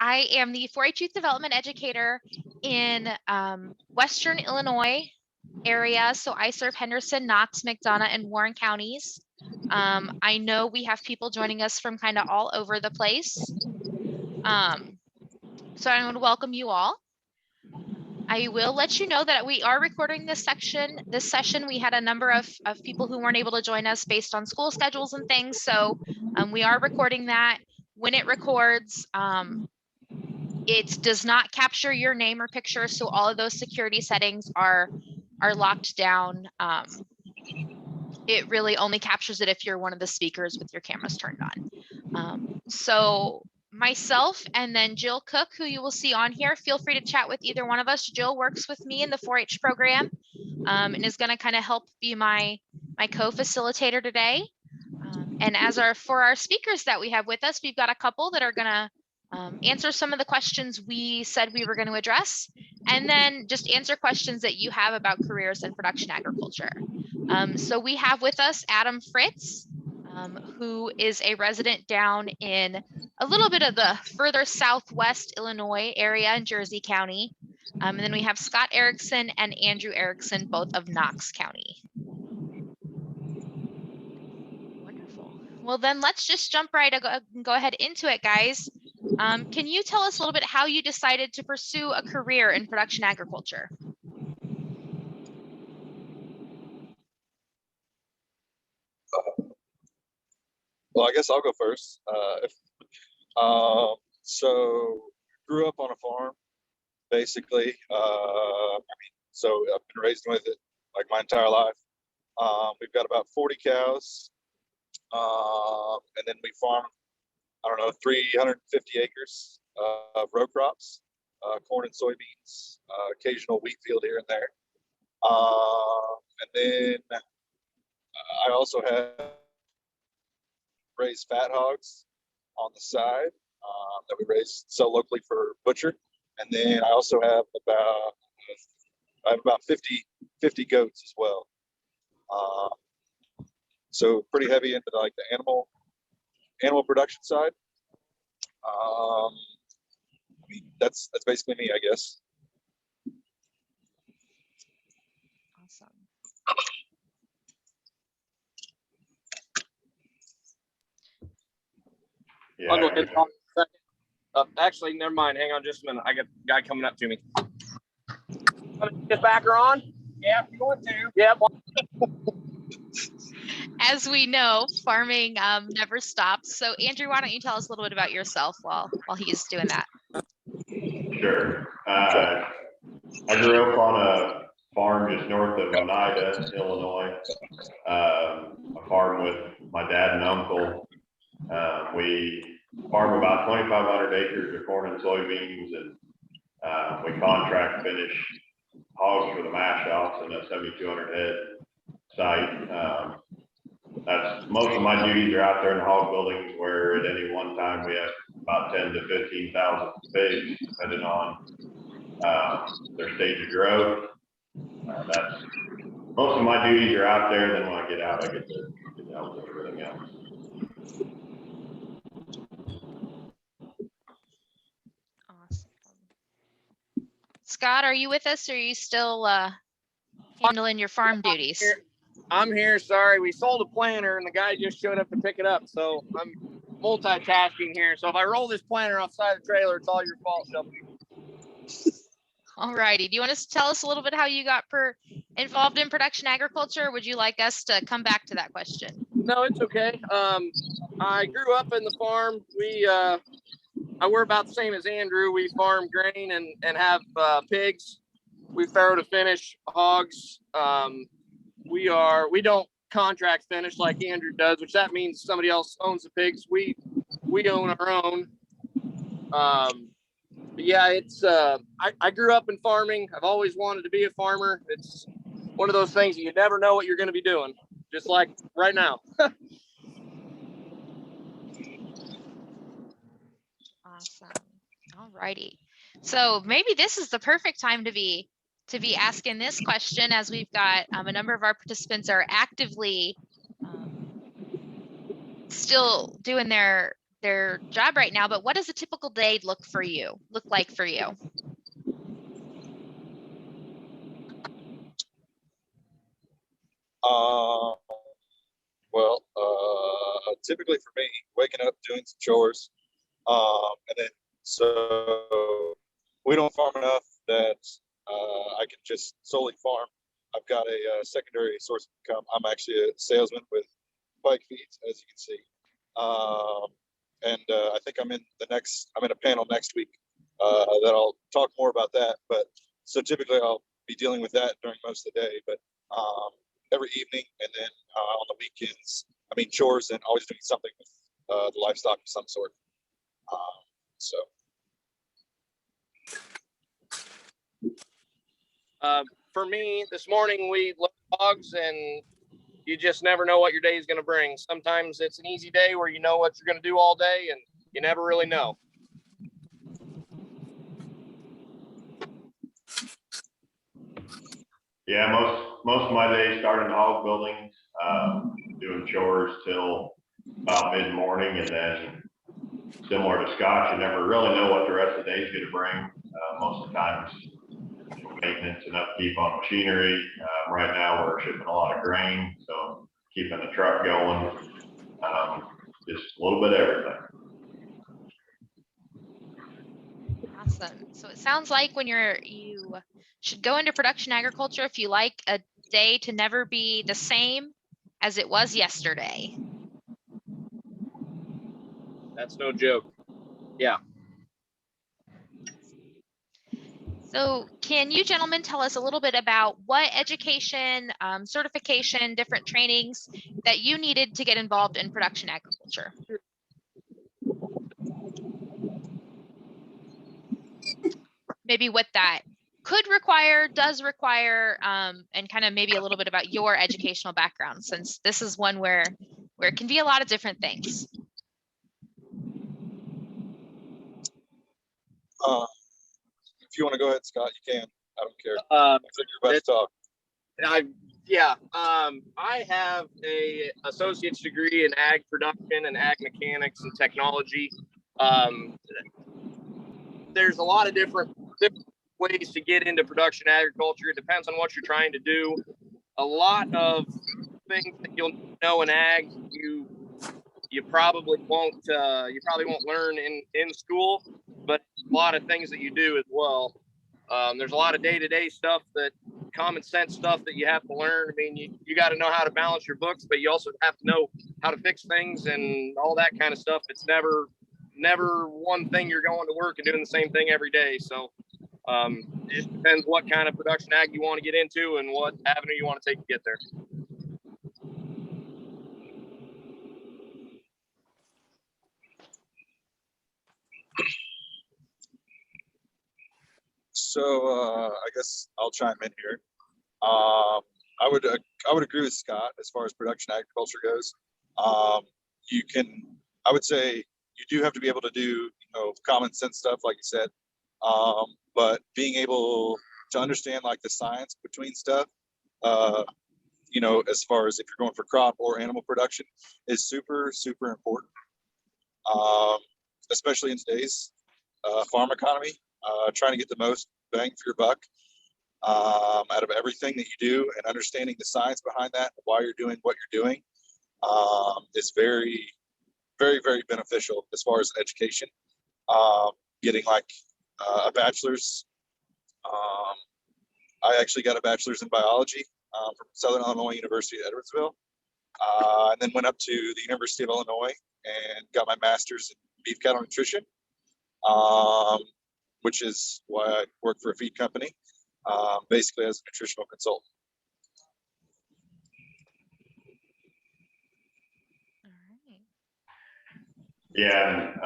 I am the 4-H Youth Development Educator in Western Illinois area. So I serve Henderson, Knox, McDonough, and Warren counties. I know we have people joining us from kind of all over the place. So I want to welcome you all. I will let you know that we are recording this session. We had a number of people who weren't able to join us based on school schedules and things. So we are recording that. When it records, it does not capture your name or picture. So all of those security settings are locked down. It really only captures it if you're one of the speakers with your cameras turned on. So myself and then Jill Cook, who you will see on here, feel free to chat with either one of us. Jill works with me in the 4-H program and is going to kind of help be my co-facilitator today. And for our speakers that we have with us, we've got a couple that are going to answer some of the questions we said we were going to address, and then just answer questions that you have about careers in production agriculture. So we have with us Adam Fritz, who is a resident down in a little bit of the further southwest Illinois area in Jersey County. And then we have Scott Erickson and Andrew Erickson, both of Knox County. Wonderful. Well, then let's just jump go ahead into it, guys. Can you tell us a little bit how you decided to pursue a career in production agriculture? Well, I guess I'll go first. So grew up on a farm, basically. So I've been raised with it like my entire life. We've got about 40 cows, and then we farm, 350 acres of row crops, corn and soybeans, occasional wheat field here and there. And then I also have raised fat hogs on the side that we sell locally for butcher. And then I also have about 50 goats as well. So pretty heavy into like the animal production side. That's basically me, I guess. Awesome. Yeah. I'll go ahead and talk a second. Actually, never mind. Hang on just a minute. I got a guy coming up to me. His backer on? Yeah, if you want to. Yeah. As we know, farming never stops. So Andrew, why don't you tell us a little bit about yourself while he's doing that? Sure. I grew up on a farm just north of Oneida, Illinois. A farm with my dad and uncle. We farm about 2,500 acres of corn and soybeans, and we contract finish hogs for the mash shops in a 7,200 head site. That's most of my duties are out there in the hog buildings, where at any one time we have about 10 to 15,000 pigs, depending on their stage of growth. That's most of my duties are out there. Then when I get out, I get to help with everything else. Awesome. Scott, are you with us, or are you still handling your farm duties? I'm here. Sorry, we sold a planter and the guy just showed up to pick it up. So I'm multitasking here. So if I roll this planter outside the trailer, it's all your fault, Shelby. All righty. Do you want to tell us a little bit how you got involved in production agriculture? Or would you like us to come back to that question? No, it's okay. I grew up in the farm. We're about the same as Andrew. We farm grain and have pigs. We farrow to finish hogs. We don't contract finish like Andrew does, which that means somebody else owns the pigs. We own our own. But yeah, it's I grew up in farming. I've always wanted to be a farmer. It's one of those things you never know what you're going to be doing, just like right now. Awesome. All righty. So maybe this is the perfect time to be asking this question, as we've got a number of our participants are actively still doing their their job right now, but what does a typical day look like for you? Well, typically for me, waking up, doing some chores, and then so we don't farm enough that I can just solely farm. I've got a secondary source of income. I'm actually a salesman with Pike Feeds, as you can see, and I think I'm in a panel next week that I'll talk more about that. But so typically I'll be dealing with that during most of the day, but every evening, and then on the weekends, I mean, chores and always doing something with the livestock of some sort. So. For me, this morning we load hogs, and you just never know what your day is going to bring. Sometimes it's an easy day where you know what you're going to do all day, and you never really know. Yeah, most of my days start in the hog buildings, doing chores till about mid-morning, and then similar to Scott, you never really know what the rest of the day is going to bring. Most of the time, maintenance and upkeep on machinery. Right now, we're shipping a lot of grain, so keeping the truck going. Just a little bit of everything. Awesome. So it sounds like when you should go into production agriculture if you like a day to never be the same as it was yesterday. That's no joke. Yeah. So can you gentlemen tell us a little bit about what education, certification, different trainings that you needed to get involved in production agriculture? Maybe what that could require, does require, and kind of maybe a little bit about your educational background, since this is one where it can be a lot of different things. If you want to go ahead, Scott, you can. I don't care. I think you're about to talk. I have a associate's degree in ag production and ag mechanics and technology. There's a lot of different ways to get into production agriculture. It depends on what you're trying to do. A lot of things that you'll know in ag, you probably won't learn in school, but a lot of things that you do as well. There's a lot of day-to-day stuff, that common sense stuff that you have to learn. I mean, you got to know how to balance your books, but you also have to know how to fix things and all that kind of stuff. It's never one thing you're going to work and doing the same thing every day. So it just depends what kind of production ag you want to get into and what avenue you want to take to get there. So I guess I'll chime in here. I would agree with Scott as far as production agriculture goes. I would say you do have to be able to do common sense stuff, like you said, but being able to understand like the science between stuff, as far as if you're going for crop or animal production, is super, super important, especially in today's farm economy. Trying to get the most bang for your buck out of everything that you do, and understanding the science behind that, why you're doing what you're doing, is very, very, very beneficial as far as education. Getting like a bachelor's. I actually got a bachelor's in biology from Southern Illinois University at Edwardsville, and then went up to the University of Illinois and got my master's in beef cattle nutrition, which is why I work for a feed company, basically as a nutritional consultant. All right. Yeah, and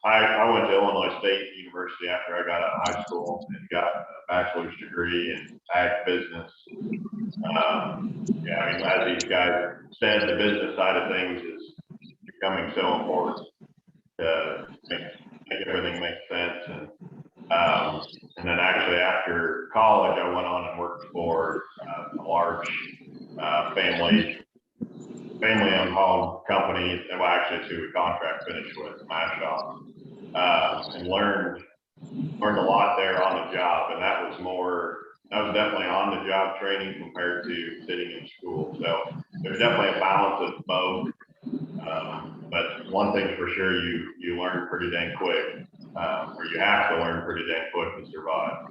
I went to Illinois State University after I got out of high school and got a bachelor's degree in ag business. Yeah, I mean, as these guys said, the business side of things is becoming so important to make everything make sense. And then actually after college, I went on and worked for a large family-owned hog company. Well, actually, is who we contract finish with, Livestock, and learned a lot there on the job. And that was definitely on the job training compared to sitting in school. So there's definitely a balance of both. But one thing's for sure, you learn pretty dang quick, or you have to learn pretty dang quick to survive.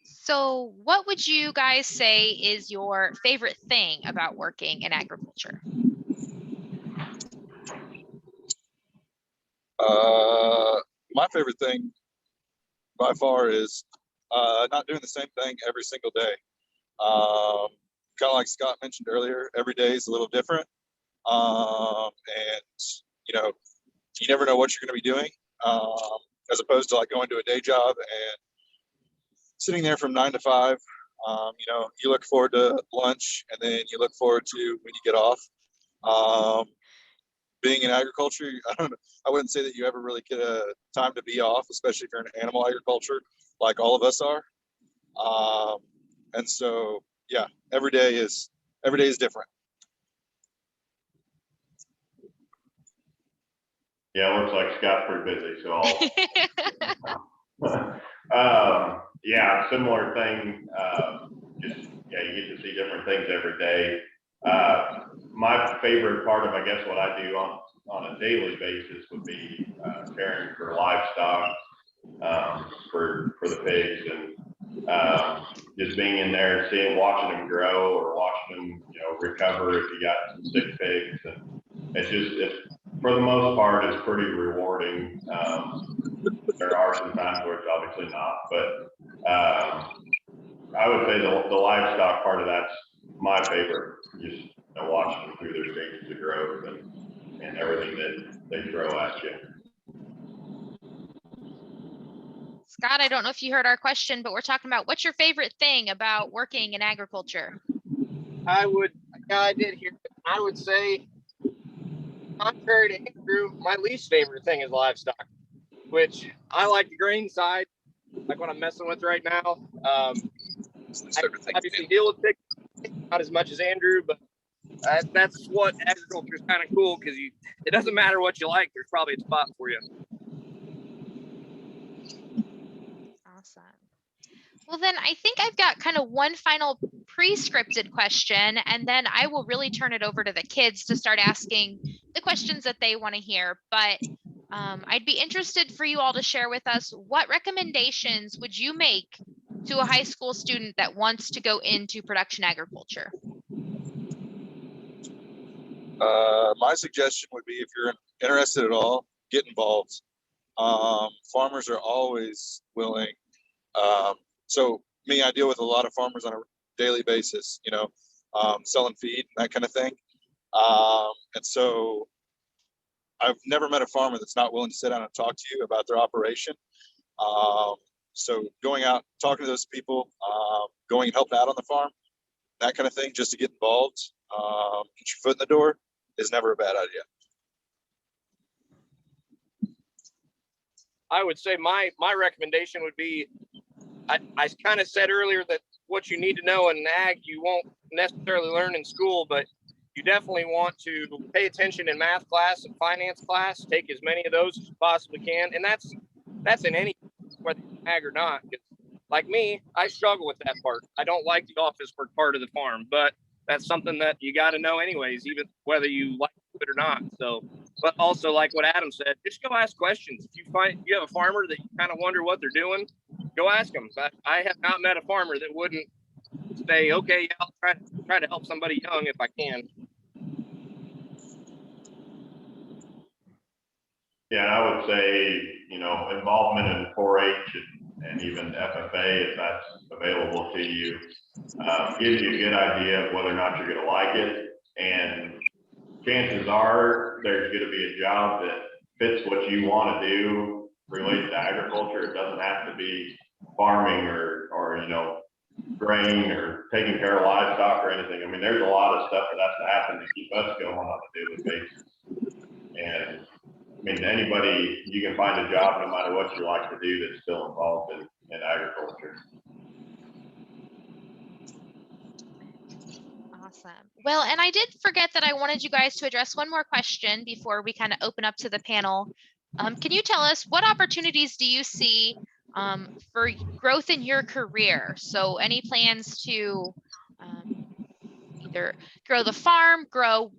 So what would you guys say is your favorite thing about working in agriculture? My favorite thing by far is not doing the same thing every single day. Kind of like Scott mentioned earlier, every day is a little different. And, you know, you never know what you're going to be doing, as opposed to like going to a day job and sitting there from 9 to 5. You know, you look forward to lunch, and then you look forward to when you get off. Being in agriculture, I wouldn't say that you ever really get a time to be off, especially if you're in animal agriculture, like all of us are. And so, yeah, every day is different. Yeah, it looks like Scott's pretty busy, so yeah, similar thing. Just, yeah, you get to see different things every day. My favorite part of, I guess, what I do on a daily basis would be caring for livestock, for the pigs, and just being in there, watching them grow, or watching them, you know, recover if you got some sick pigs. And it's for the most part, it's pretty rewarding. There are some times where it's obviously not, but I would say the livestock part of that's my favorite. Just, you know, watching them through their stages of growth and everything that they throw at you. Scott, I don't know if you heard our question, but we're talking about what's your favorite thing about working in agriculture? I did hear it. I would say, contrary to Andrew, my least favorite thing is livestock, which I like the grain side, like what I'm messing with right now. I obviously deal with pigs, not as much as Andrew, but that's what agriculture is kind of cool, because it doesn't matter what you like, there's probably a spot for you. Awesome. Well, then I think I've got kind of one final pre-scripted question, and then I will really turn it over to the kids to start asking the questions that they want to hear. But I'd be interested for you all to share with us, what recommendations would you make to a high school student that wants to go into production agriculture? My suggestion would be, if you're interested at all, get involved. Farmers are always willing. So me, I deal with a lot of farmers on a daily basis, you know, selling feed, that kind of thing. And so I've never met a farmer that's not willing to sit down and talk to you about their operation. So going out, talking to those people, going and helping out on the farm, that kind of thing, just to get involved, get your foot in the door, is never a bad idea. I would say my recommendation would be, I kind of said earlier that what you need to know in ag, you won't necessarily learn in school, but you definitely want to pay attention in math class and finance class, take as many of those as you possibly can. And that's in any, whether ag or not. Like me, I struggle with that part. I don't like the office work part of the farm, but that's something that you got to know anyways, even whether you like it or not. So, but also, like what Adam said, just go ask questions. If you have a farmer that you kind of wonder what they're doing, go ask them. But I have not met a farmer that wouldn't say, okay, yeah, I'll try to help somebody young if I can. Yeah, I would say, you know, involvement in 4-H and even FFA, if that's available to you, gives you a good idea of whether or not you're going to like it. And chances are there's going to be a job that fits what you want to do related to agriculture. It doesn't have to be farming or you know, grain or taking care of livestock or anything. I mean, there's a lot of stuff that has to happen to keep us going on a daily basis. And I mean, anybody, you can find a job no matter what you like to do that's still involved in agriculture. Awesome. Well, and I did forget that I wanted you guys to address one more question before we kind of open up to the panel. Can you tell us what opportunities do you see for growth in your career? So any plans to either grow the farm, grow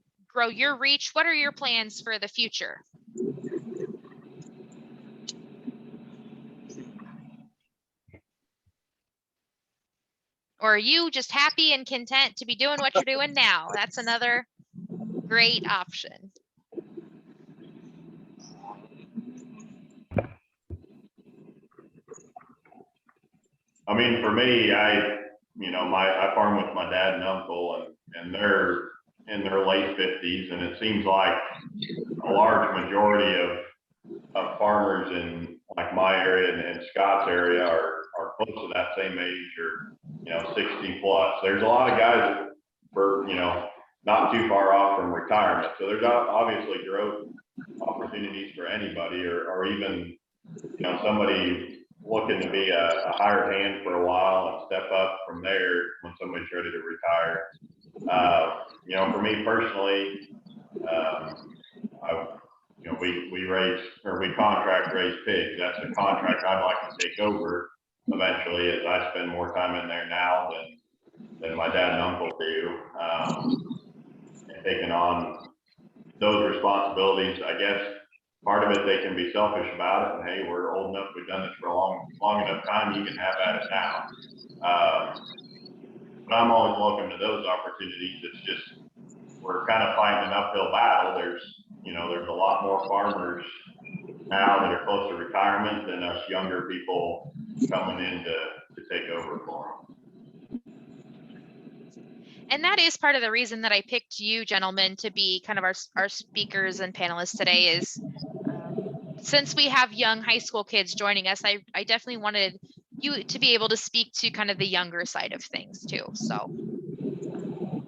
your reach? What are your plans for the future? Or are you just happy and content to be doing what you're doing now? That's another great option. I mean, for me, I farm with my dad and uncle, and they're in their late 50s, and it seems like a large majority of farmers in like my area and Scott's area are close to that same age, or 60 plus. There's a lot of guys that were not too far off from retirement, so there's obviously growth opportunities for anybody, or even somebody looking to be a hired hand for a while and step up from there when somebody's ready to retire. For me personally, we contract raise pigs. That's a contract I'd like to take over eventually, as I spend more time in there now than my dad and uncle do. And taking on those responsibilities, I guess part of it they can be selfish about it, and hey, we're old enough, we've done this for a long enough time, you can have at it now. But I'm always welcome to those opportunities. It's just we're kind of fighting an uphill battle. There's a lot more farmers now that are close to retirement than us younger people coming in to take over for them. And that is part of the reason that I picked you gentlemen to be kind of our speakers and panelists today is since we have young high school kids joining us, I definitely wanted you to be able to speak to kind of the younger side of things too. So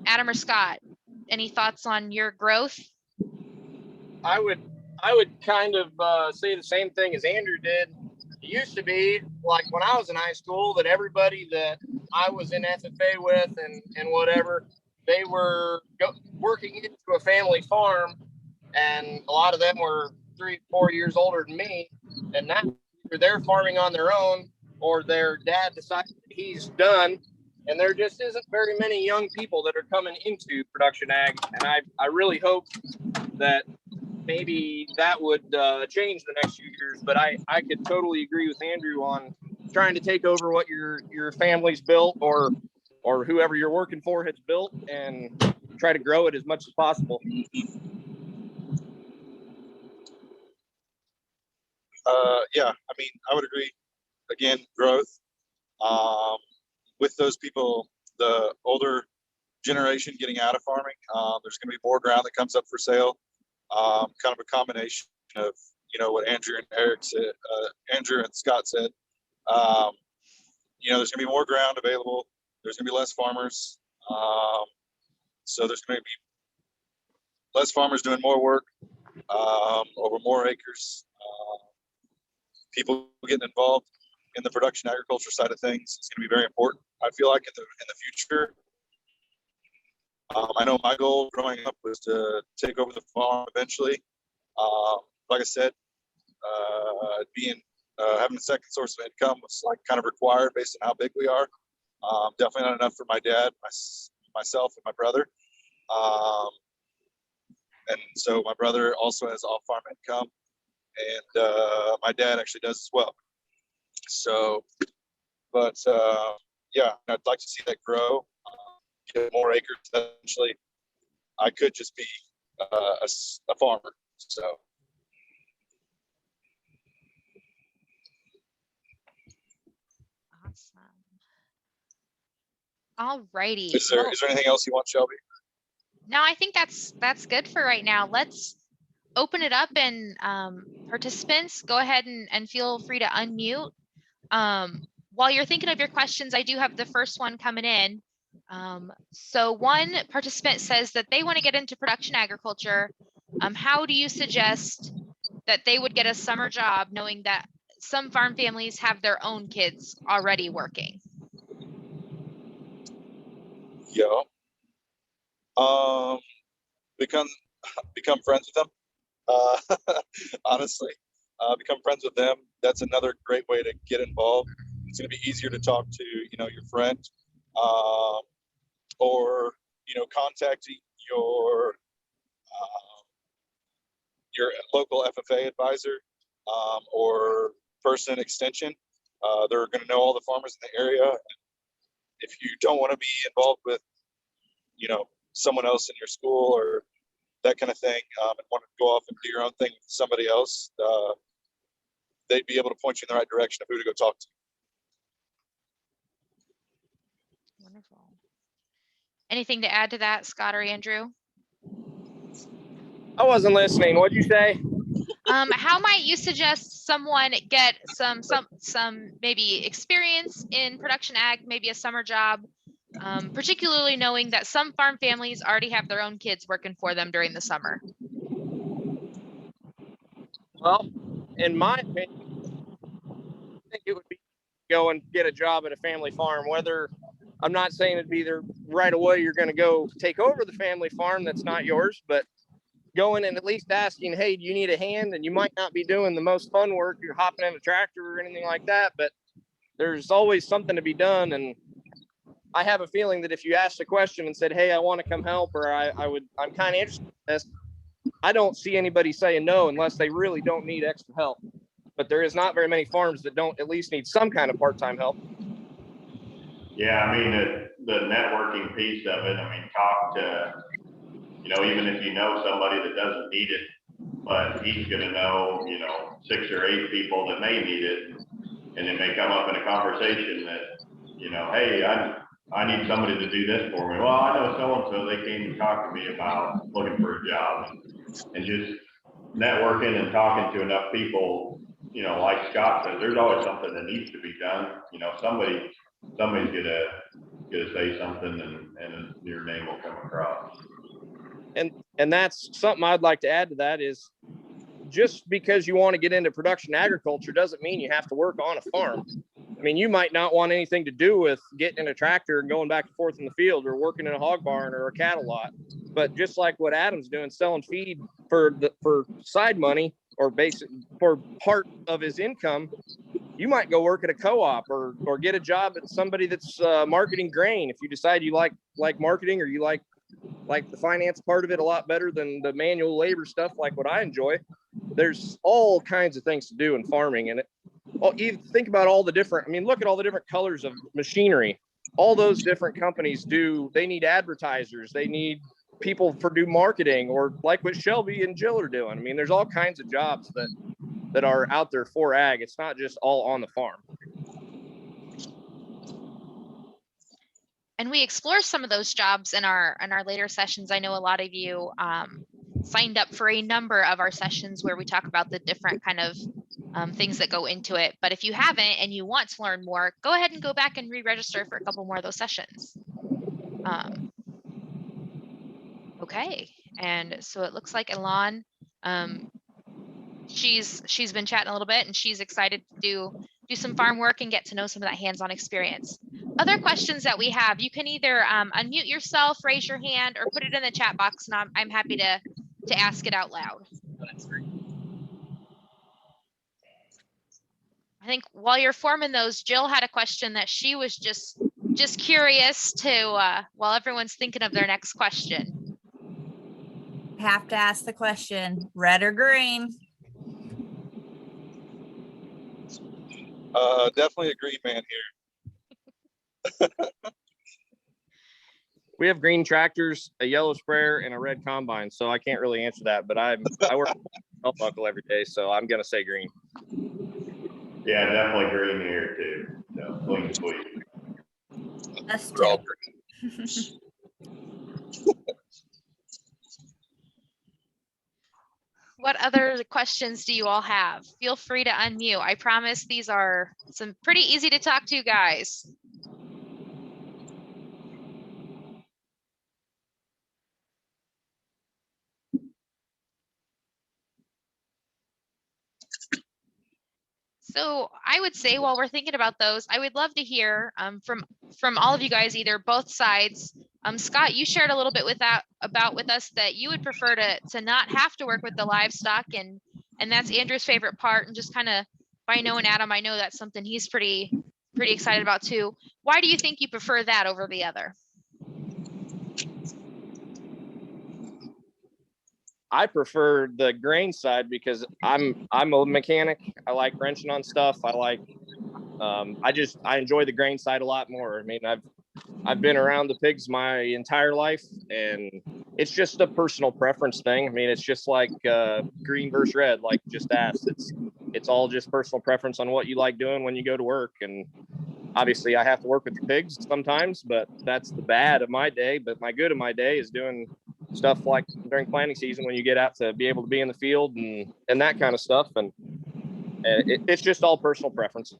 Adam or Scott, any thoughts on your growth? I would kind of say the same thing as Andrew did. It used to be like when I was in high school that everybody that I was in FFA with and whatever, they were working into a family farm, and a lot of them were 3-4 years older than me, and now either they're farming on their own or their dad decided he's done, and there just isn't very many young people that are coming into production ag, and I really hope that maybe that would change the next few years. But I could totally agree with Andrew on trying to take over what your family's built or whoever you're working for has built and try to grow it as much as possible. Yeah, I mean, I would agree. Again, growth. With those people, the older generation getting out of farming, there's going to be more ground that comes up for sale. Kind of a combination of what Andrew and Eric said, Andrew and Scott said. There's going to be more ground available. There's going to be less farmers, so there's going to be less farmers doing more work over more acres. People getting involved in the production agriculture side of things is going to be very important. I feel like in the future. I know my goal growing up was to take over the farm eventually. Like I said, having a second source of income was like kind of required based on how big we are. Definitely not enough for my dad, myself, and my brother. And so my brother also has off-farm income, and my dad actually does as well. So, but yeah, I'd like to see that grow. Get more acres eventually. I could just be a farmer. So. Awesome. All righty. Is there anything else you want, Shelby? No, I think that's good for right now. Let's open it up, and participants, go ahead and feel free to unmute. While you're thinking of your questions, I do have the first one coming in. So one participant says that they want to get into production agriculture. How do you suggest that they would get a summer job knowing that some farm families have their own kids already working? Yeah. Become become friends with them. Honestly, become friends with them. That's another great way to get involved. It's going to be easier to talk to, your friend, um, or contacting uh, your local FFA advisor, or person extension. They're going to know all the farmers in the area. If you don't want to be involved with, someone else in your school or that kind of thing, and want to go off and do your own thing with somebody else, they'd be able to point you in the right direction of who to go talk to. Wonderful. Anything to add to that, Scott or Andrew? I wasn't listening. What'd you say? How might you suggest someone get some maybe experience in production ag, maybe a summer job, particularly knowing that some farm families already have their own kids working for them during the summer? Well, in my opinion, I think it would be go and get a job at a family farm. Whether I'm not saying it'd be there right away, you're going to go take over the family farm that's not yours, but going and at least asking, hey, do you need a hand? And you might not be doing the most fun work, you're hopping in a tractor or anything like that, but there's always something to be done. And I have a feeling that if you asked a question and said, hey, I want to come help, or I'm kind of interested in this, I don't see anybody saying no unless they really don't need extra help. But there is not very many farms that don't at least need some kind of part-time help. Yeah, I mean, the networking piece of it, I mean, talk to, even if you know somebody that doesn't need it, but he's going to know, 6 or 8 people that may need it. And it may come up in a conversation that, hey, I need somebody to do this for me. Well, I know so-and-so, they came to talk to me about looking for a job, and just networking and talking to enough people, like Scott says, there's always something that needs to be done. Somebody's gonna say something, and your name will come across. And that's something I'd like to add to that is, just because you want to get into production agriculture doesn't mean you have to work on a farm. I mean, you might not want anything to do with getting in a tractor and going back and forth in the field, or working in a hog barn or a cattle lot. But just like what Adam's doing, selling feed for side money, or for part of his income, you might go work at a co-op or get a job at somebody that's marketing grain. If you decide you like marketing, or you like the finance part of it a lot better than the manual labor stuff, like what I enjoy, there's all kinds of things to do in farming. And you think about all the different, look at all the different colors of machinery. All those different companies they need advertisers, they need people do marketing, or like what Shelby and Jill are doing. There's all kinds of jobs that are out there for ag. It's not just all on the farm. And we explore some of those jobs in our later sessions. I know a lot of you signed up for a number of our sessions where we talk about the different kind of things that go into it. But if you haven't and you want to learn more, go ahead and go back and re-register for a couple more of those sessions. Okay, and so it looks like Elan, she's been chatting a little bit, and she's excited to do some farm work and get to know some of that hands-on experience. Other questions that we have, you can either unmute yourself, raise your hand, or put it in the chat box, and I'm happy to ask it out loud. I think while you're forming those, Jill had a question that she was just curious to, while everyone's thinking of their next question. Have to ask the question, red or green? Definitely a green man here. We have green tractors, a yellow sprayer, and a red combine, so I can't really answer that. But I work belt buckle every day, so I'm gonna say green. Yeah, definitely green here too. So clean sweep. Us We're all too. green. What other questions do you all have? Feel free to unmute. I promise these are some pretty easy to talk to guys. So I would say while we're thinking about those, I would love to hear from all of you guys, either both sides. Scott, you shared a little bit with us that you would prefer to not have to work with the livestock, and that's Andrew's favorite part. And just kind of by knowing Adam, I know that's something he's pretty excited about too. Why do you think you prefer that over the other? I prefer the grain side because I'm a mechanic. I like wrenching on stuff. I enjoy the grain side a lot more. I mean, I've been around the pigs my entire life, and it's just a personal preference thing. I mean, it's just like green versus red, like just asked. It's all just personal preference on what you like doing when you go to work. And obviously I have to work with the pigs sometimes, but that's the bad of my day. But my good of my day is doing stuff like during planting season when you get out to be able to be in the field and that kind of stuff. And it's just all personal preference.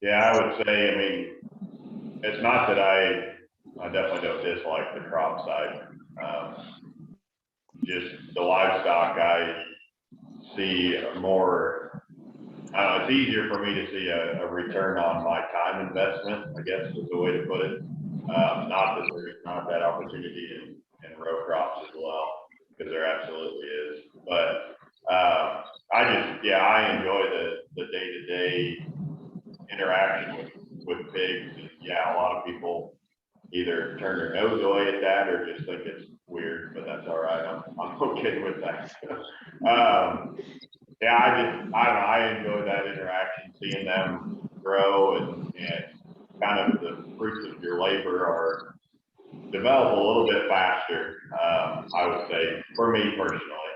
Yeah, I would say, I mean, it's not that I definitely don't dislike the crop side. Just the livestock, I see more, I don't know, it's easier for me to see a return on my time investment, I guess is the way to put it. Not that there's not that opportunity in row crops as well, because there absolutely is. But I enjoy the day-to-day interaction with pigs. And yeah, a lot of people either turn their nose away at that or just think it's weird, but that's all right. I'm okay with that. Yeah, I don't know. I enjoy that interaction, seeing them grow and kind of the fruits of your labor are develop a little bit faster. I would say for me personally.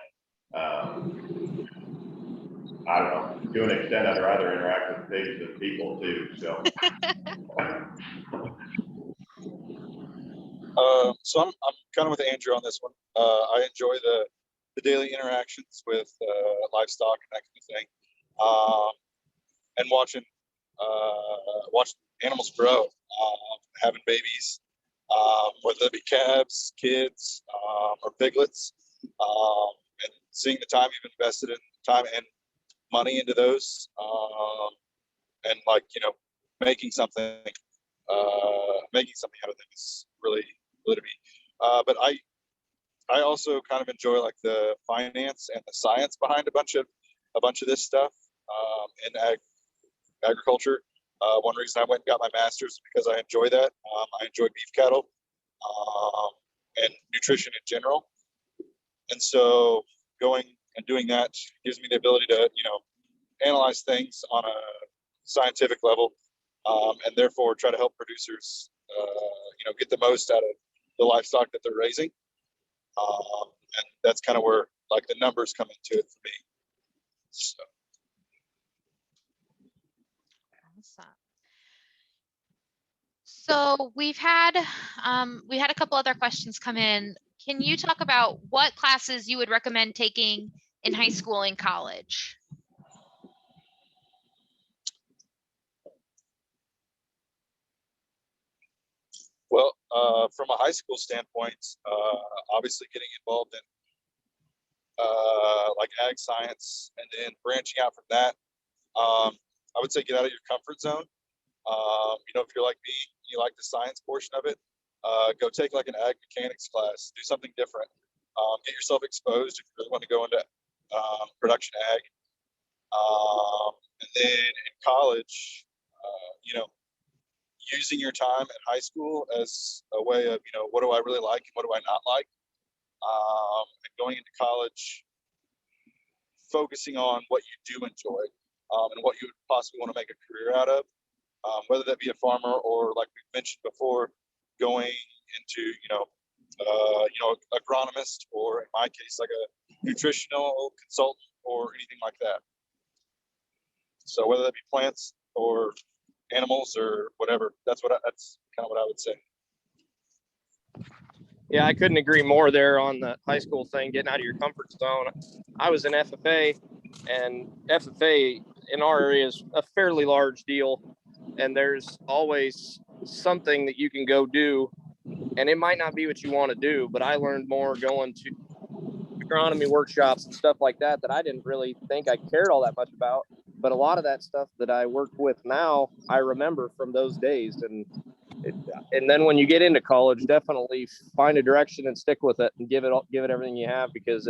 I don't know, to an extent, I'd rather interact with pigs than people too, so. So I'm kind of with Andrew on this one. I enjoy the daily interactions with livestock and that kind of thing, and watching animals grow, having babies, whether it be calves, kids, or piglets, and seeing the time you've invested in time and money into those, and making something out of them is really to me. But I also kind of enjoy like the finance and the science behind a bunch of this stuff, in agriculture. One reason I went and got my master's is because I enjoy that. I enjoy beef cattle, and nutrition in general. And so going and doing that gives me the ability to, analyze things on a scientific level, and therefore try to help producers, get the most out of the livestock that they're raising. And that's kind of where like the numbers come into it for me. So we had a couple other questions come in. Can you talk about what classes you would recommend taking in high school and college? Well, from a high school standpoint, obviously getting involved in like ag science, and then branching out from that, I would say get out of your comfort zone. If you're like me, you like the science portion of it, go take like an ag mechanics class, do something different, get yourself exposed if you really want to go into production ag. And then in college, using your time at high school as a way of, what do I really like and what do I not like? And going into college, focusing on what you do enjoy, and what you would possibly want to make a career out of, whether that be a farmer or, like we mentioned before, going into, agronomist, or in my case, like a nutritional consultant or anything like that. So whether that be plants or animals or whatever, that's kind of what I would say. Yeah, I couldn't agree more there on the high school thing, getting out of your comfort zone. I was in FFA, and FFA in our area is a fairly large deal, and there's always something that you can go do, and it might not be what you want to do, but I learned more going to agronomy workshops and stuff like that I didn't really think I cared all that much about. But a lot of that stuff that I work with now, I remember from those days. And then when you get into college, definitely find a direction and stick with it and give it everything you have, because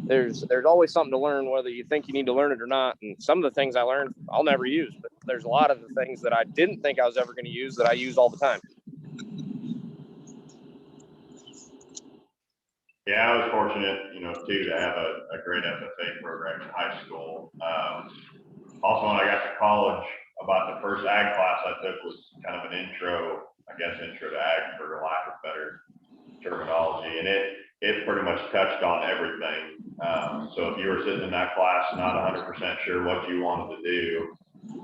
there's always something to learn, whether you think you need to learn it or not. And some of the things I learned, I'll never use, but there's a lot of the things that I didn't think I was ever going to use that I use all the time. Yeah, I was fortunate, too, to have a great FFA program in high school. Also, when I got to college, about the first ag class I took was kind of an intro to ag, for lack of better terminology. And it pretty much touched on everything. So if you were sitting in that class, not 100% sure what you wanted to do,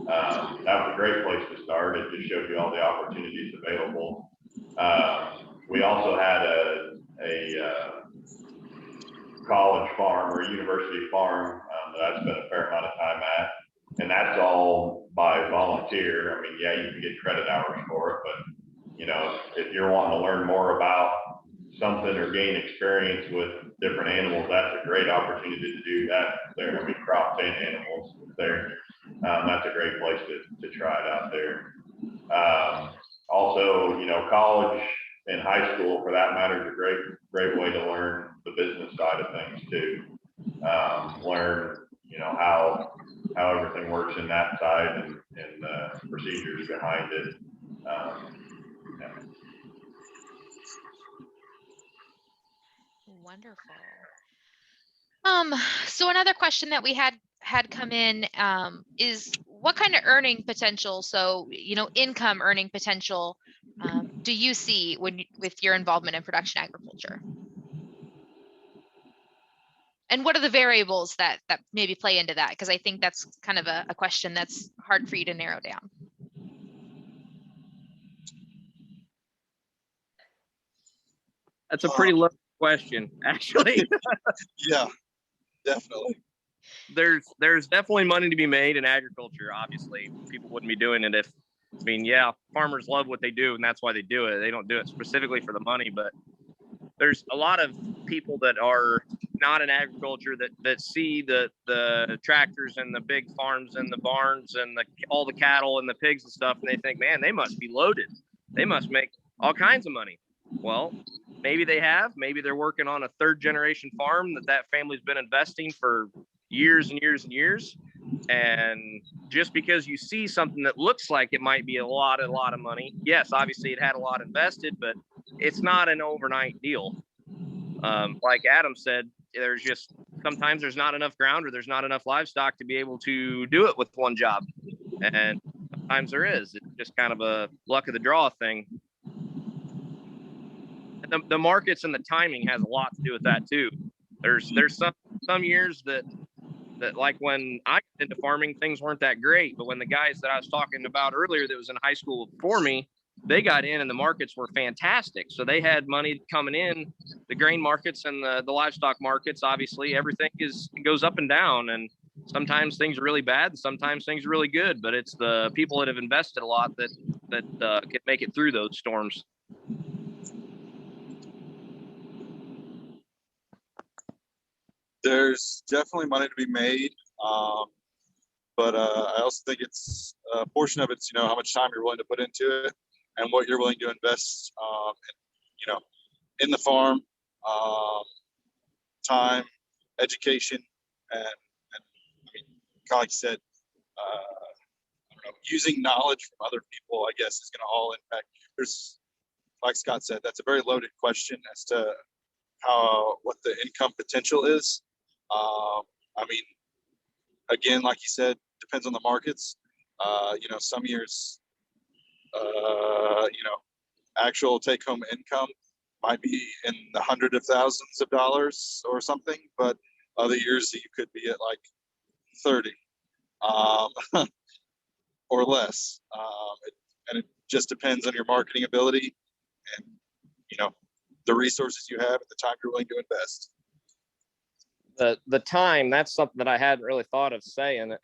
that was a great place to start. It just showed you all the opportunities available. We also had a college farm or university farm that I spent a fair amount of time at, and that's all by volunteer. I mean, yeah, you can get credit hours for it, but if you're wanting to learn more about something or gain experience with different animals, that's a great opportunity to do that there. I mean, crops and animals there. That's a great place to try it out there. Also, college and high school, for that matter, is a great way to learn the business side of things too. Learn, how everything works in that side and the procedures behind it. Yeah. Wonderful. So another question that we had come in is what kind of earning potential, so income earning potential, do you see with your involvement in production agriculture? And what are the variables that maybe play into that? Because I think that's kind of a question that's hard for you to narrow down. That's a pretty low question, actually. Yeah, definitely. There's definitely money to be made in agriculture. Obviously, people wouldn't be doing it yeah, farmers love what they do, and that's why they do it. They don't do it specifically for the money, but there's a lot of people that are not in agriculture that see the tractors and the big farms and the barns and all the cattle and the pigs and stuff, and they think, man, they must be loaded. They must make all kinds of money. Well, maybe they have. Maybe they're working on a third generation farm that family's been investing for years and years and years. And just because you see something that looks like it might be a lot of money, yes, obviously it had a lot invested, but it's not an overnight deal. Like Adam said, sometimes there's not enough ground or there's not enough livestock to be able to do it with one job. And sometimes there is. It's just kind of a luck of the draw thing. And the markets and the timing has a lot to do with that too. There's some years that like when I got into farming, things weren't that great. But when the guys that I was talking about earlier that was in high school before me, they got in and the markets were fantastic. So they had money coming in, the grain markets and the livestock markets. Obviously, everything goes up and down, and sometimes things are really bad and sometimes things are really good. But it's the people that have invested a lot that can make it through those storms. There's definitely money to be made, but I also think it's a portion of it's how much time you're willing to put into it and what you're willing to invest in the farm, time, education, and I mean, kind of like you said, using knowledge from other people, I guess, is going to all impact. There's, like Scott said, that's a very loaded question as to what the income potential is. I mean, again, like you said, depends on the markets. Some years, actual take-home income might be in the hundreds of thousands of dollars or something, but other years you could be at like 30 or less. And it just depends on your marketing ability and the resources you have at the time you're willing to invest. The time, that's something that I hadn't really thought of saying.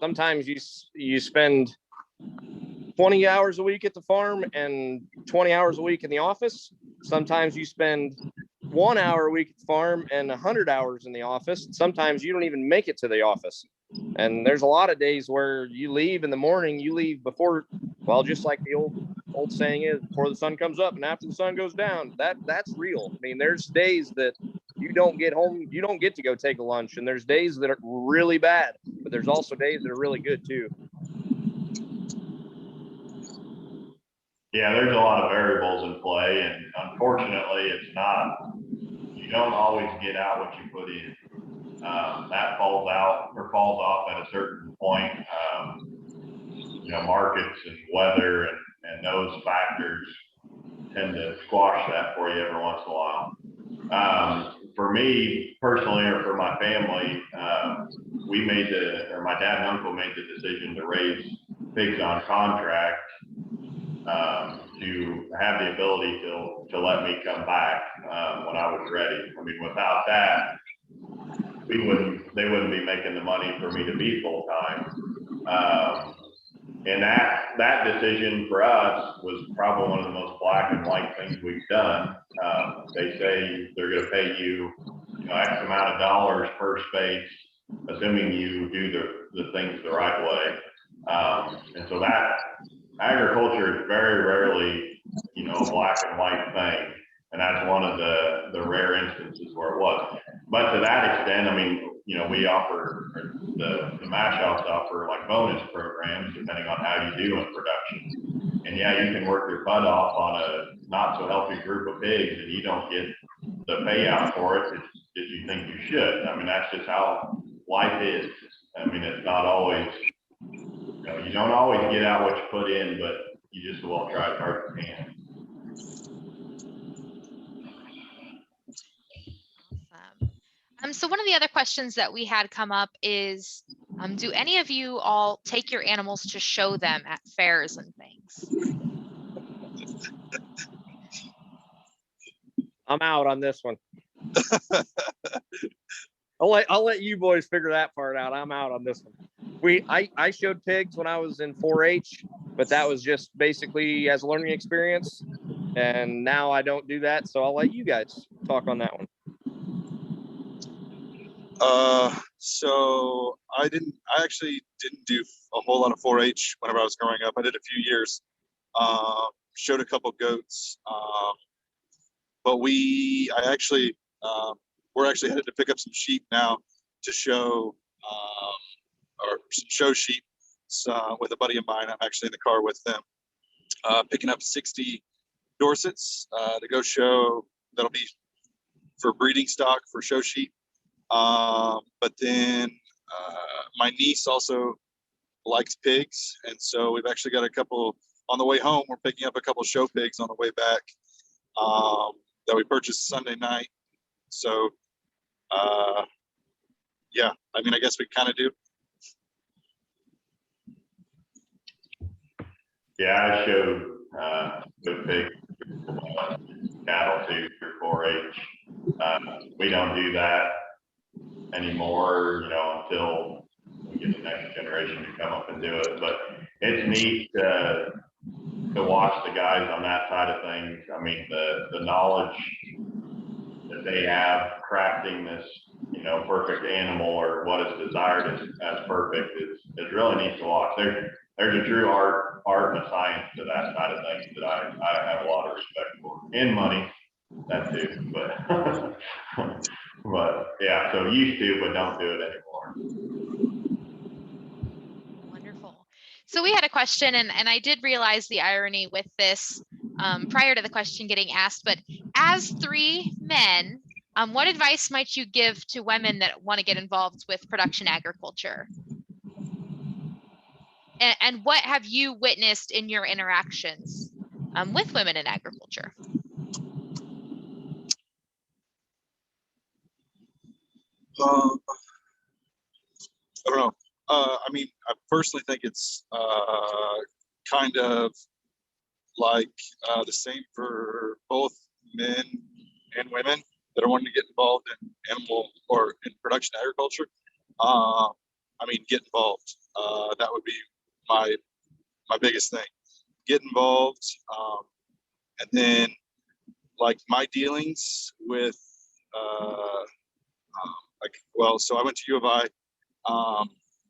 sometimes you spend 20 hours a week at the farm and 20 hours a week in the office. Sometimes you spend 1 hour a week at the farm and 100 hours in the office. Sometimes you don't even make it to the office. And there's a lot of days where you leave in the morning, you leave before, well, just like the old saying is, before the sun comes up and after the sun goes down. That's real. I mean, there's days that you don't get home, you don't get to go take a lunch, and there's days that are really bad, but there's also days that are really good too. Yeah, there's a lot of variables in play, and unfortunately, you don't always get out what you put in. That falls off at a certain point. Markets and weather and those factors tend to squash that for you every once in a while. For me personally, or for my family, my dad and uncle made the decision to raise pigs on contract, to have the ability to let me come back when I was ready. I mean, without that, they wouldn't be making the money for me to be full time. And that decision for us was probably one of the most black and white things we've done. They say they're going to pay you, X amount of dollars per space, assuming you do the things the right way. And so that agriculture is very rarely, a black and white thing. And that's one of the rare instances where it was. But to that extent, I mean, we offer, the mash shops offer like bonus programs depending on how you do in production. And yeah, you can work your butt off on a not so healthy group of pigs and you don't get the payout for it as you think you should. I mean, that's just how life is. I mean, it's not always, you don't always get out what you put in, but you just will try as hard as you can. So one of the other questions that we had come up is, do any of you all take your animals to show them at fairs and things? I'm out on this one. I'll let you boys figure that part out. I'm out on this one. I showed pigs when I was in 4-H, but that was just basically as a learning experience. And now I don't do that, so I'll let you guys talk on that one. So I actually didn't do a whole lot of 4-H whenever I was growing up. I did a few years, showed a couple goats, but we're actually headed to pick up some sheep now to show, or some show sheep with a buddy of mine. I'm actually in the car with them, picking up 60 Dorsets to go show. That'll be for breeding stock for show sheep. But then my niece also likes pigs, and so we've actually got a couple on the way home. We're picking up a couple show pigs on the way back that we purchased Sunday night. So yeah, I mean, I guess we kind of do. Yeah, I showed good pigs, cattle too for 4-H. We don't do that anymore, until we get the next generation to come up and do it. But it's neat to watch the guys on that side of things. I mean, the knowledge that they have crafting this, perfect animal, or what is desired as perfect, is really neat to watch. There's a true art and a science to that side of things that I have a lot of respect for. And money, that too, but but yeah, so used to, but don't do it anymore. Wonderful. So we had a question, and I did realize the irony with this prior to the question getting asked, but as 3 men, what advice might you give to women that want to get involved with production agriculture? And what have you witnessed in your interactions with women in agriculture? I don't know. I mean, I personally think it's kind of like the same for both men and women that are wanting to get involved in animal or in production agriculture. I mean, get involved. That would be my biggest thing. Get involved, and then like my dealings with so I went to U of I.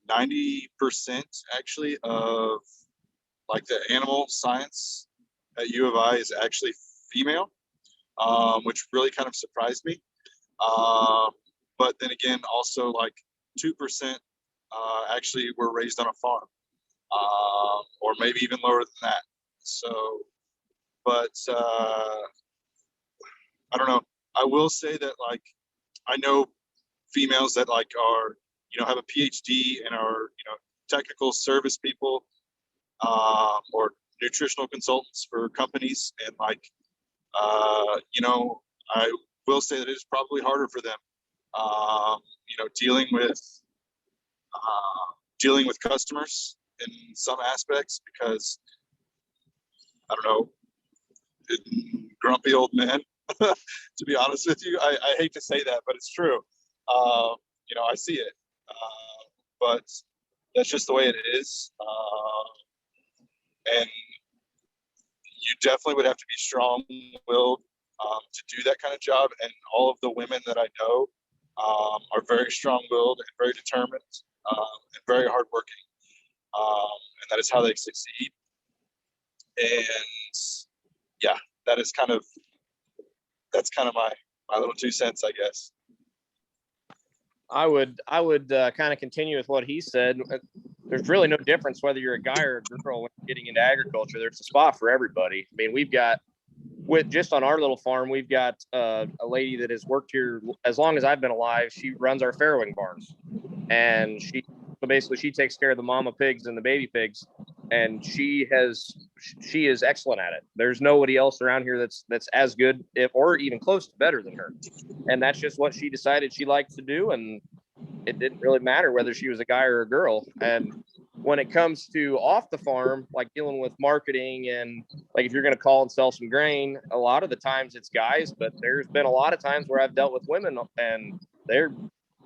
90% actually of like the animal science at U of I is actually female, which really kind of surprised me. But then again, also like 2% actually were raised on a farm, or maybe even lower than that. So, but I don't know. I will say that like I know females that like are, have a PhD and are, technical service people, or nutritional consultants for companies, and like, I will say that it's probably harder for them, dealing with customers in some aspects, because I don't know, grumpy old men. To be honest with you, I hate to say that, but it's true. I see it, but that's just the way it is. And you definitely would have to be strong-willed to do that kind of job. And all of the women that I know are very strong-willed and very determined, and very hardworking. And that is how they succeed. And yeah, that's kind of my little 2 cents, I guess. I would kind of continue with what he said. There's really no difference whether you're a guy or a girl when getting into agriculture. There's a spot for everybody. I mean, we've got, just on our little farm, we've got a lady that has worked here as long as I've been alive. She runs our farrowing barns, and she takes care of the mama pigs and the baby pigs, and she is excellent at it. There's nobody else around here that's as good, or even close to better than her. And that's just what she decided she liked to do, and it didn't really matter whether she was a guy or a girl. And when it comes to off the farm, like dealing with marketing, and like if you're going to call and sell some grain, a lot of the times it's guys, but there's been a lot of times where I've dealt with women, and they're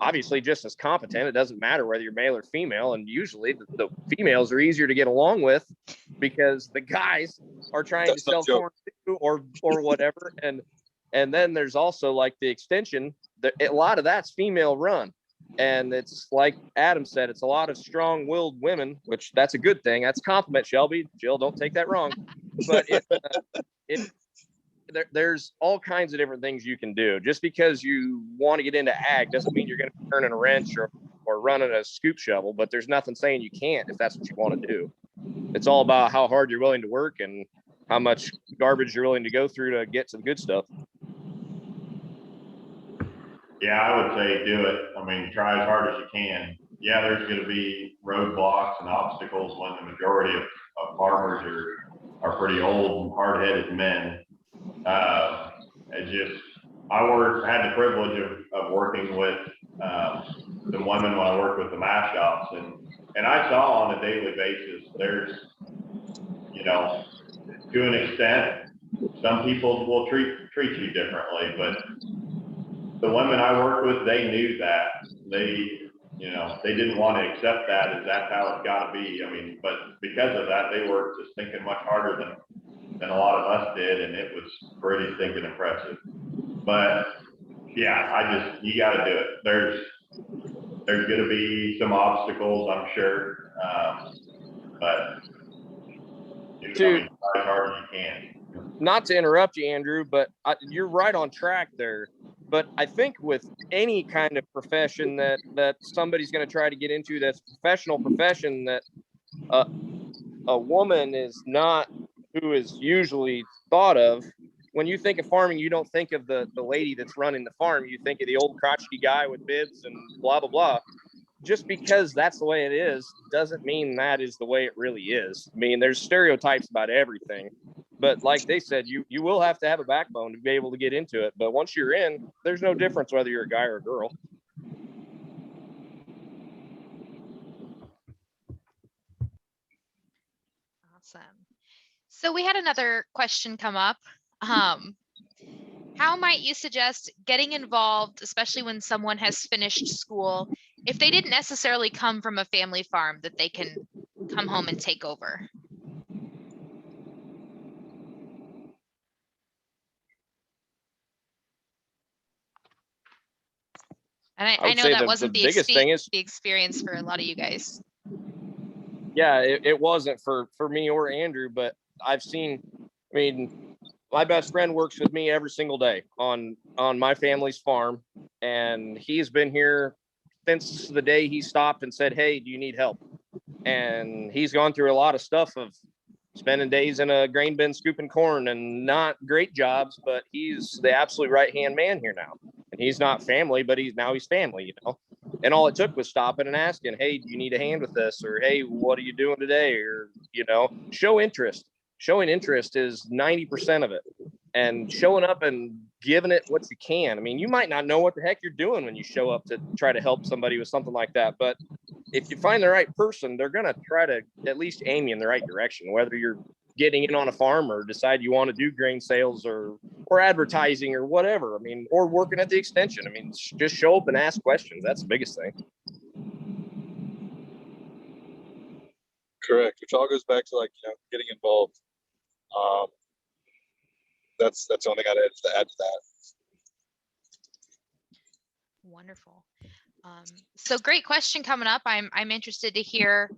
obviously just as competent. It doesn't matter whether you're male or female, and usually the females are easier to get along with because the guys are trying to sell corn too, or whatever. And then there's also like the extension. A lot of that's female run. And it's like Adam said, it's a lot of strong-willed women, which that's a good thing. That's a compliment, Shelby. Jill, don't take that wrong. But there's all kinds of different things you can do. Just because you want to get into ag doesn't mean you're going to be turning a wrench or running a scoop shovel, but there's nothing saying you can't if that's what you want to do. It's all about how hard you're willing to work and how much garbage you're willing to go through to get to the good stuff. Yeah, I would say do it. I mean, try as hard as you can. Yeah, there's going to be roadblocks and obstacles when the majority of farmers are pretty old and hard-headed men. I had the privilege of working with the women when I worked with the mash shops, and I saw on a daily basis, there's, to an extent, some people will treat you differently, but the women I worked with, they knew that. They didn't want to accept that as that's how it's got to be. I mean, but because of that, they were just thinking much harder than a lot of us did, and it was pretty stinking impressive. But yeah, you got to do it. There's going to be some obstacles, I'm sure, but try as hard as you can. Not to interrupt you, Andrew, but you're right on track there. But I think with any kind of profession that somebody's going to try to get into, that's a professional profession, that a woman is not who is usually thought of. When you think of farming, you don't think of the lady that's running the farm. You think of the old crotchety guy with bibs and blah, blah, blah. Just because that's the way it is doesn't mean that is the way it really is. I mean, there's stereotypes about everything. But like they said, you will have to have a backbone to be able to get into it. But once you're in, there's no difference whether you're a guy or a girl. Awesome. So we had another question come up. How how might you suggest getting involved, especially when someone has finished school, if they didn't necessarily come from a family farm that they can come home and take over? And I would know say that the wasn't the biggest thing is, the experience for a lot of you guys. yeah, it wasn't for me or Andrew, but I've seen, I mean, my best friend works with me every single day on my family's farm, and he's been here since the day he stopped and said, "Hey, do you need help?" And he's gone through a lot of stuff of spending days in a grain bin scooping corn, and not great jobs, but he's the absolute right hand man here now. And he's not family, but he's family, you know. And all it took was stopping and asking, "Hey, do you need a hand with this?" Or, "Hey, what are you doing today?" Or, you know, show interest. Showing interest is 90% of it. And showing up and giving it what you can. I mean, you might not know what the heck you're doing when you show up to try to help somebody with something like that, but if you find the right person, they're going to try to at least aim you in the right direction, whether you're getting in on a farm or decide you want to do grain sales or advertising or whatever. I mean, or working at the extension. I mean, just show up and ask questions. That's the biggest thing. Correct. Which all goes back to, like, you know, getting involved. That's the only thing I'd add to that. Wonderful. So great question coming up. I'm interested to hear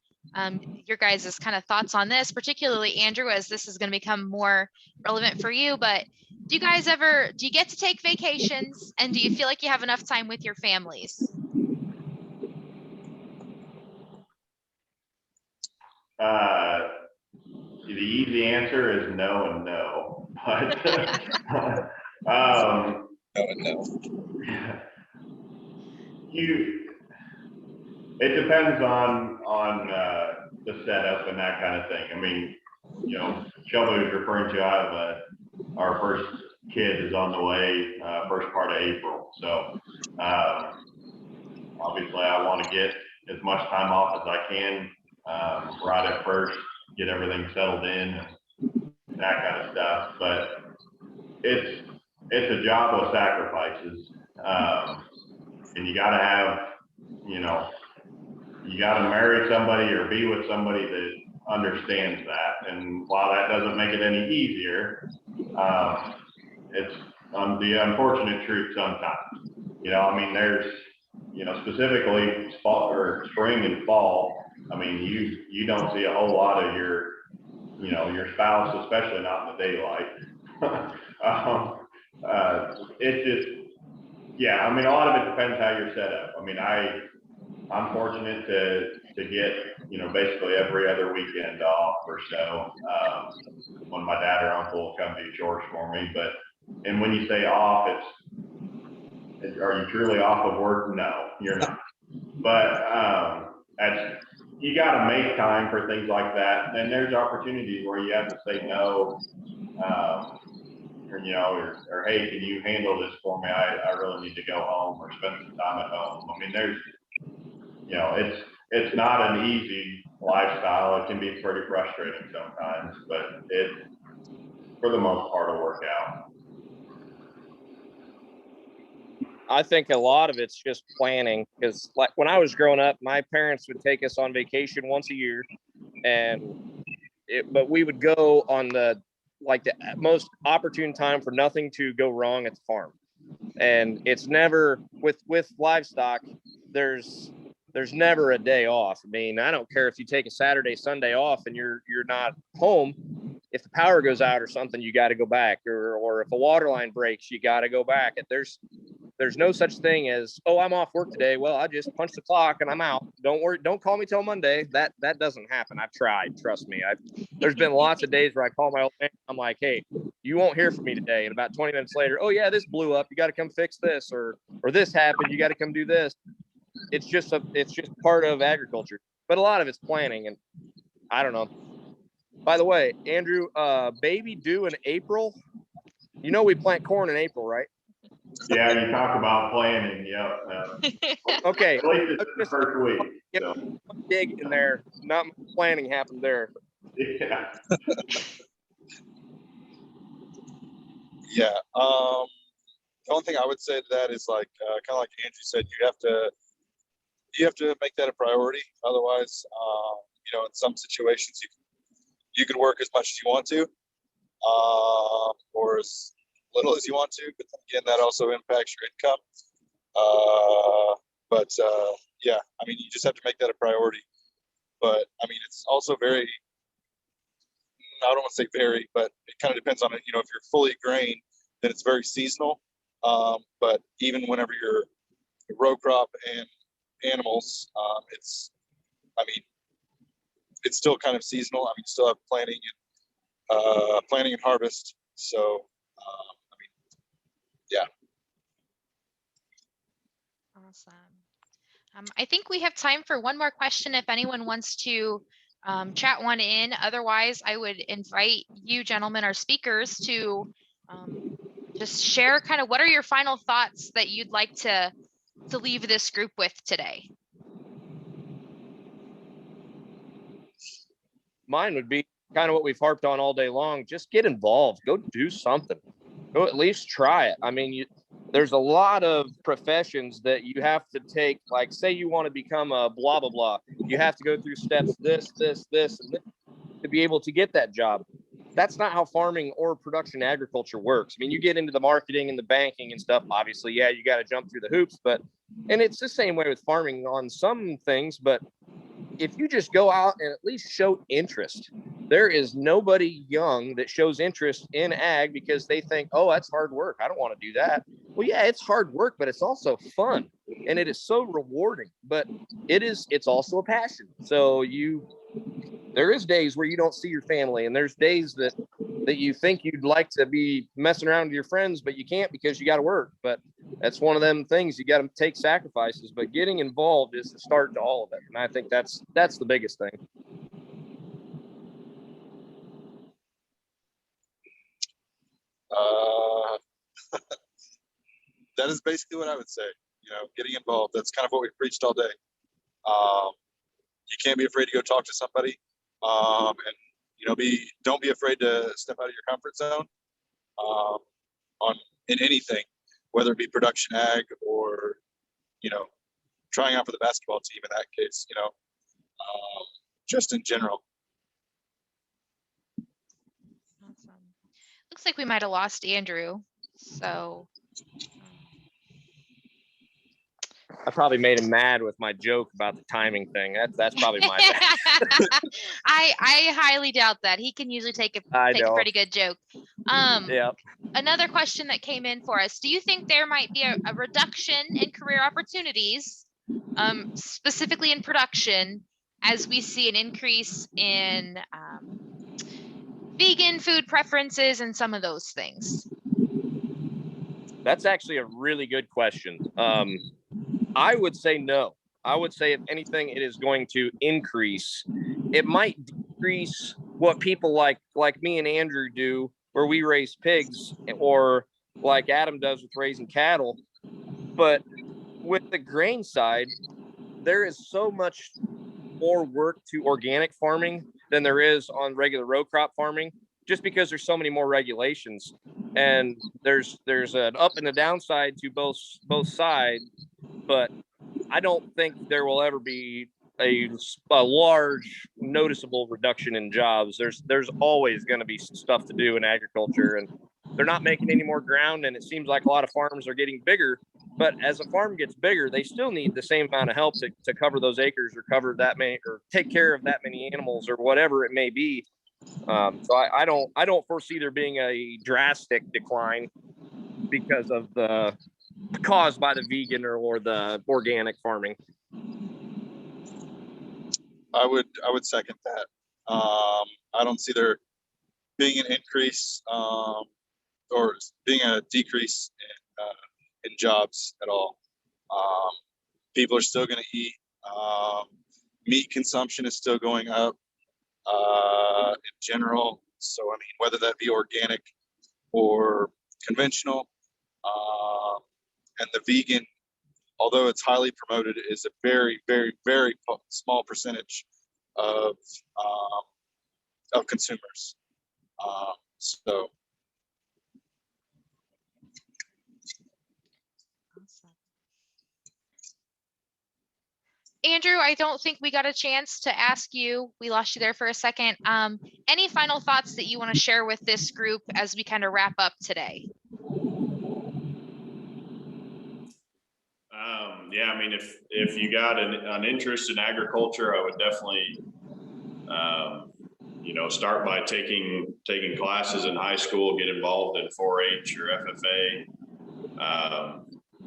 your guys' kind of thoughts on this, particularly Andrew, as this is going to become more relevant for you. But do you get to take vacations, and do you feel like you have enough time with your families? The easy answer is no and no. But No and no. It depends on the setup and that kind of thing. I mean, you know, Shelby was referring to, our first kid is on the way, first part of April. So obviously I want to get as much time off as I can right at first, get everything settled in and that kind of stuff. But it's a job of sacrifices, and you got to have, you know, you got to marry somebody or be with somebody that understands that. And while that doesn't make it any easier, it's the unfortunate truth sometimes. You know, I mean, there's, you know, specifically spring and fall. I mean, you don't see a whole lot of your, you know, your spouse, especially not in the daylight. It's just, yeah, I mean, a lot of it depends how you're set up. I mean, I'm fortunate to get, you know, basically every other weekend off or so, when my dad or uncle will come do chores for me. But, and when you say off, are you truly off of work? No, you're not. But you got to make time for things like that. And there's opportunities where you have to say no, or, you know, or hey, can you handle this for me? I really need to go home or spend some time at home. I mean, there's, you know, it's not an easy lifestyle. It can be pretty frustrating sometimes, but it, for the most part, will work out. I think a lot of it's just planning, because like when I was growing up, my parents would take us on vacation once a year, but we would go on the most opportune time for nothing to go wrong at the farm. And it's never with livestock, there's never a day off. I mean, I don't care if you take a Saturday, Sunday off and you're not home. If the power goes out or something, you got to go back, or if a water line breaks, you got to go back. There's no such thing as, oh, I'm off work today. Well, I just punch the clock and I'm out. Don't worry. Don't call me till Monday. That doesn't happen. I've tried. Trust me. There's been lots of days where I call my old man. I'm like, hey, you won't hear from me today. And about 20 minutes later, oh yeah, this blew up. You got to come fix this, or this happened. You got to come do this. It's just part of agriculture, but a lot of it's planning. And I don't know. By the way, Andrew, baby due in April. You know, we plant corn in April, right? Yeah, you talk about planning. Yep. Okay. At least it's the first week. So. Dig in there. Not much planning happened there. Yeah. Yeah. The only thing I would say to that is like kind of like Andrew said, you have to make that a priority. Otherwise, you know, in some situations you can work as much as you want to, or as little as you want to. But then again, that also impacts your income. Yeah, I mean, you just have to make that a priority. But I mean, it's also very, I don't want to say very, but it kind of depends on it. You know, if you're fully grain, then it's very seasonal. But even whenever you're row crop and animals, it's still kind of seasonal. I mean, you still have planting and harvest. So, I mean, yeah. Awesome. I think we have time for one more question if anyone wants to chat one in. Otherwise, I would invite you gentlemen, our speakers, to just share kind of what are your final thoughts that you'd like to leave this group with today. Mine would be kind of what we've harped on all day long. Just get involved. Go do something. Go at least try it. I mean, there's a lot of professions that you have to take. Like, say you want to become a blah, blah, blah. You have to go through steps, this, and this, to be able to get that job. That's not how farming or production agriculture works. I mean, you get into the marketing and the banking and stuff. Obviously, yeah, you got to jump through the hoops. And it's the same way with farming on some things. But if you just go out and at least show interest, there is nobody young that shows interest in ag because they think, oh, that's hard work. I don't want to do that. Well, yeah, it's hard work, but it's also fun and it is so rewarding, but it's also a passion. So there is days where you don't see your family, and there's days that you think you'd like to be messing around with your friends, but you can't because you got to work. But that's one of them things. You got to take sacrifices, but getting involved is the start to all of it. And I think that's the biggest thing. That is basically what I would say. You know, getting involved. That's kind of what we've preached all day. You can't be afraid to go talk to somebody, and you know, don't be afraid to step out of your comfort zone in anything, whether it be production ag or, you know, trying out for the basketball team in that case. You know, just in general. Awesome. Looks like we might have lost Andrew. So I probably made him mad with my joke about the timing thing. That's probably my bad. I highly doubt that. He can usually take a pretty good joke. Yeah. Another question that came in for us. Do you think there might be a reduction in career opportunities, specifically in production, as we see an increase in vegan food preferences and some of those things? That's actually a really good question. I would say no. I would say, if anything, it is going to increase. It might decrease what people like me and Andrew do, where we raise pigs, or like Adam does with raising cattle. But with the grain side, there is so much more work to organic farming than there is on regular row crop farming, just because there's so many more regulations, and there's an up and a downside to both sides. But I don't think there will ever be a large noticeable reduction in jobs. There's always going to be stuff to do in agriculture, and they're not making any more ground, and it seems like a lot of farms are getting bigger. But as a farm gets bigger, they still need the same amount of help to cover those acres, or cover that many, or take care of that many animals, or whatever it may be. So I don't foresee there being a drastic decline because of the caused by the vegan or the organic farming. I would second that. I don't see there being an increase or being a decrease in jobs at all. People are still going to eat. Meat consumption is still going up in general. So, I mean, whether that be organic or conventional, and the vegan, although it's highly promoted, is a very, very, very small percentage of consumers. So Andrew, I don't think we got a chance to ask you. We lost you there for a second. Any final thoughts that you want to share with this group as we kind of wrap up today? Yeah, I mean, if you got an interest in agriculture, I would definitely, start by taking classes in high school, get involved in 4-H or FFA.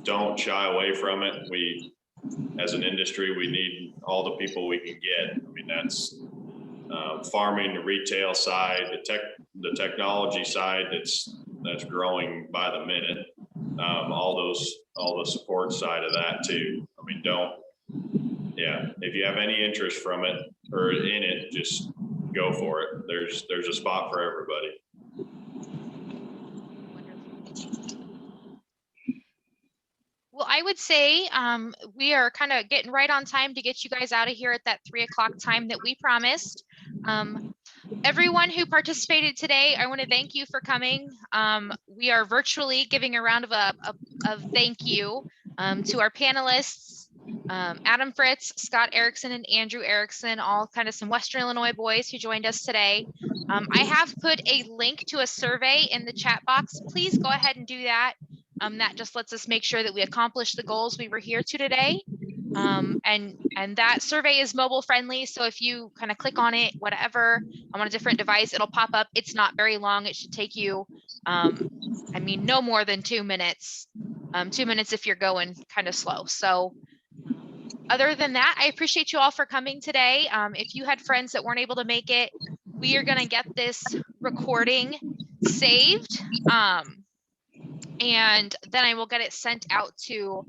Don't shy away from it. We, as an industry, we need all the people we can get. I mean, that's farming, the retail side, the technology side that's growing by the minute. All the support side of that too. I mean, if you have any interest from it or in it, just go for it. There's a spot for everybody. Well, I would say we are kind of getting right on time to get you guys out of here at that 3 o'clock time that we promised. Everyone who participated today, I want to thank you for coming. We are virtually giving a round of thank you to our panelists, Adam Fritz, Scott Erickson, and Andrew Erickson, all kind of some Western Illinois boys who joined us today. I have put a link to a survey in the chat box. Please go ahead and do that. That just lets us make sure that we accomplish the goals we were here to today. And that survey is mobile friendly. So if you kind of click on it, whatever, on a different device, it'll pop up. It's not very long. It should take you, no more than 2 minutes. 2 minutes if you're going kind of slow. So other than that, I appreciate you all for coming today. If you had friends that weren't able to make it, we are going to get this recording saved. And then I will get it sent out to